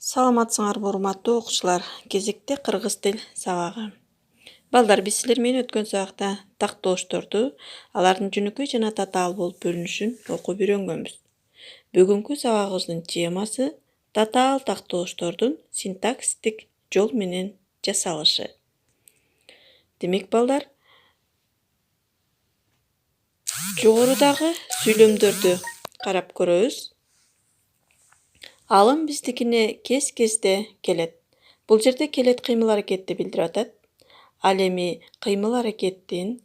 Саламатсыңарбы урматтуу окуучулар, кезекте кыргыз тил сабагы. Балдар, биз силер менен өткөн сабакта тактоошторду, алардын жөнөкөй жана татаал болуп бөлүнүшүн окуп үйрөнгөнбүз. Бүгүнкү сабагыбыздын темасы татаал тактооштордун синтаксистик жол менен жасалышы. Демек балдар, жогорудагы сүйлөмдөрдү карап көрөбүз. Алым биздикине кез-кезде келет. Бул жерде келет кыймыл аракетти билдирип атат. Ал эми кыймыл аракеттин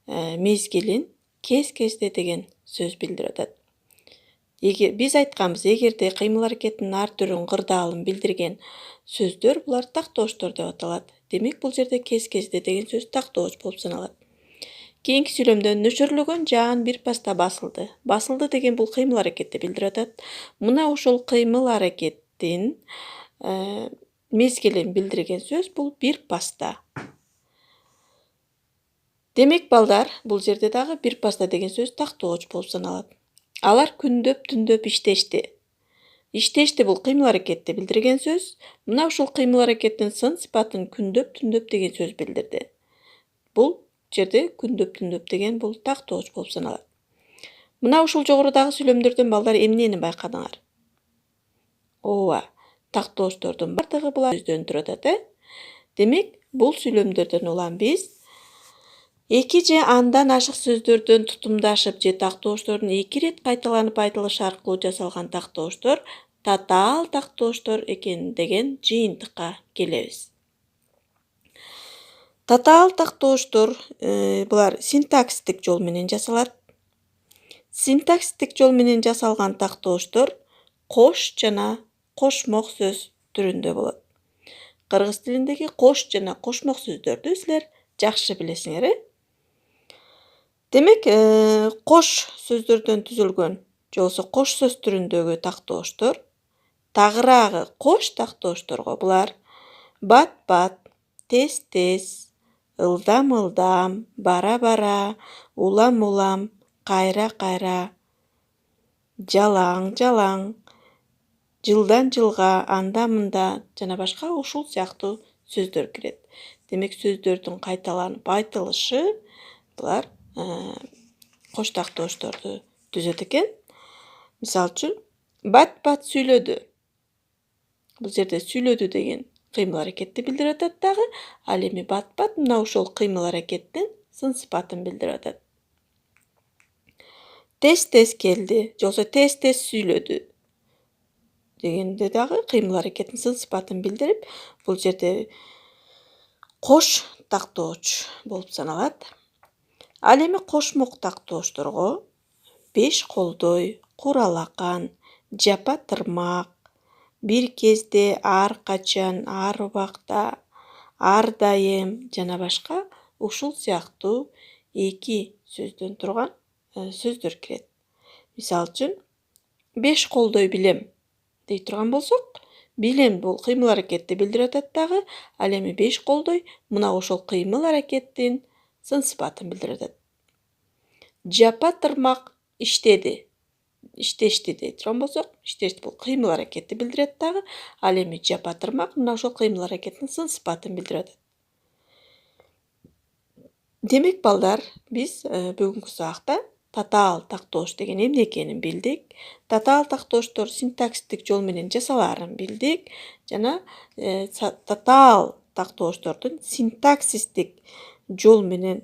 мезгилин кез-кезде деген сөз билдирип атат. Биз айтканбыз, эгерде кыймыл аракеттин ар түрүн кырдаалын билдирген сөздөр булар тактооштор деп аталат. Демек бул жерде кез-кезде деген сөз тактооч болуп саналат. Кийинки сүйлөмдө нөчөрлөгөн жаан бир паста басылды. Басылды деген бул кыймыл аракетти билдирип атат. Мына ошол кыймыл аракеттин мезгилин билдирген сөз бул бир паста. Демек балдар, бул жерде дагы бир паста деген сөз тактооч болуп саналат. Алар күндөп-түндөп иштешти. Иштешти бул кыймыл аракетти билдирген сөз. Мына ушул кыймыл аракеттин сын сыпатын күндөп-түндөп деген сөз билдирди. Бул жерде күндөп-түндөп деген бул тактооч болуп саналат. Мына ушул жогорудагы сүйлөмдөрдөн балдар эмнени байкадыңар? Ооба, тактооштордун бардыгы булар сөздөн турат атат. Демек, бул сүйлөмдөрдөн улам биз эки же андан ашык сөздөрдөн тутумдашып же тактооштордун эки ирет кайталанып айтылышы аркылуу жасалган тактооштор татаал тактооштор экен деген жыйынтыкка келебиз. Татаал тактооштор булар синтаксистик жол менен жасалат. Синтаксистик жол менен жасалган тактооштор кош жана кошмок сөз түрүндө болот. Кыргыз тилиндеги кош жана кошмок сөздөрдү силер жакшы билесиңер, Демек, кош сөздөрдөн түзүлгөн же болбосо кош сөз түрүндөгү тактооштор тагыраагы кош тактоошторго булар бат-бат, тез-тез, ылдам-ылдам, бара-бара, улам-улам, кайра-кайра, жалаң-жалаң, жылдан-жылга, анда-мында жана башка ушул сыяктуу сөздөр кирет. Демек, сөздөрдүн кайталанып айтылышы булар кош тактоошторду түзөт экен. Мисалы үчүн, бат-бат сүйлөдү. Бул жерде сүйлөдү деген кыймыл аракетти билдирип атат дагы. Ал эми бат-бат мына ошол кыймыл аракеттин сын сыпатын билдирип атат. Тез-тез келди, же болбосо тез-тез сүйлөдү дегенде дагы кыймыл аракеттин сын сыпатын билдирип, бул жерде кош тактооч болуп саналат. Ал эми кошмок тактоошторго беш колдой, куралакан, жапа тырмак, бир кезде, ар качан, ар убакта, ар дайым жана башка ушул сыяктуу эки сөздөн турган сөздөр кирет. Мисалы үчүн, беш колдой билем дей турган болсок, билем бул кыймыл аракетти билдирип атат дагы. Ал эми беш колдой мына ошол кыймыл аракеттин сын сыпатын билдирип атат. Жапа тырмак иштеди. Иштешти дей турган болсок, иштешти бул кыймыл аракетти билдирет дагы. Ал эми жапа тырмак мына ошол кыймыл аракеттин сын сыпатын билдирип атат. Демек балдар, биз бүгүнкү сабакта татаал тактоош деген эмне экенин билдик. Татаал тактооштор синтаксистик жол менен жасалаарын билдик жана татаал тактооштордун синтаксистик жол менен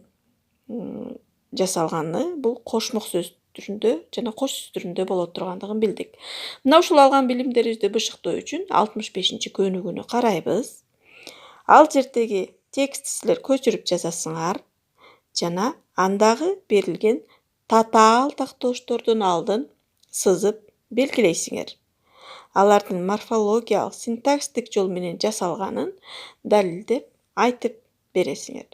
жасалганы бул кошмок сөз түрүндө жана кош сөз түрүндө боло тургандыгын билдик. Мына ушул алган билимдерибизди бышыктоо үчүн 65-көнүгүүнү карайбыз. Ал жердеги текстти силер көчүрүп жазасыңар жана андагы берилген татаал тактооштордун алдын сызып белгилейсиңер. Алардын морфологиялык, синтаксистик жол менен жасалганын далилдеп айтып бересиңер.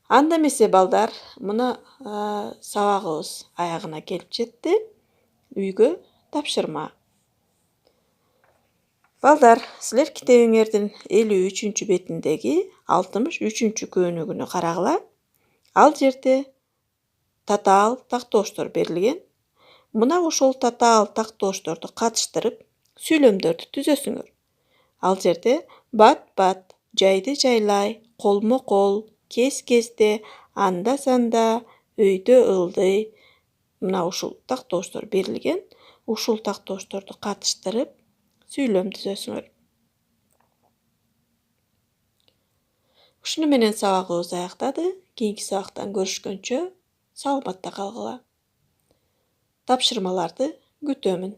Анда эмесе балдар, мына сабагыбыз аягына келип жетти. Үйгө тапшырма. Балдар, силер китебиңердин 53 бетиндеги 63 көнүгүүнү карагыла. Ал жерде татаал тактооштор берилген. Мына ошол татаал тактоошторду катыштырып, сүйлөмдөрдү түзөсүңөр. Ал жерде бат-бат, жайды-жайлай, колмо-кол, кез-кезде, анда-санда, өйдө-ылдый мына ушул тактоочтор берилген. Ушул тактоочторду катыштырып сүйлөм түзөсүңөр. Ушуну менен сабагыбыз аяктады. Кийинки сабактан көрүшкөнчө саламатта калгыла. Тапшырмаларды күтөмүн.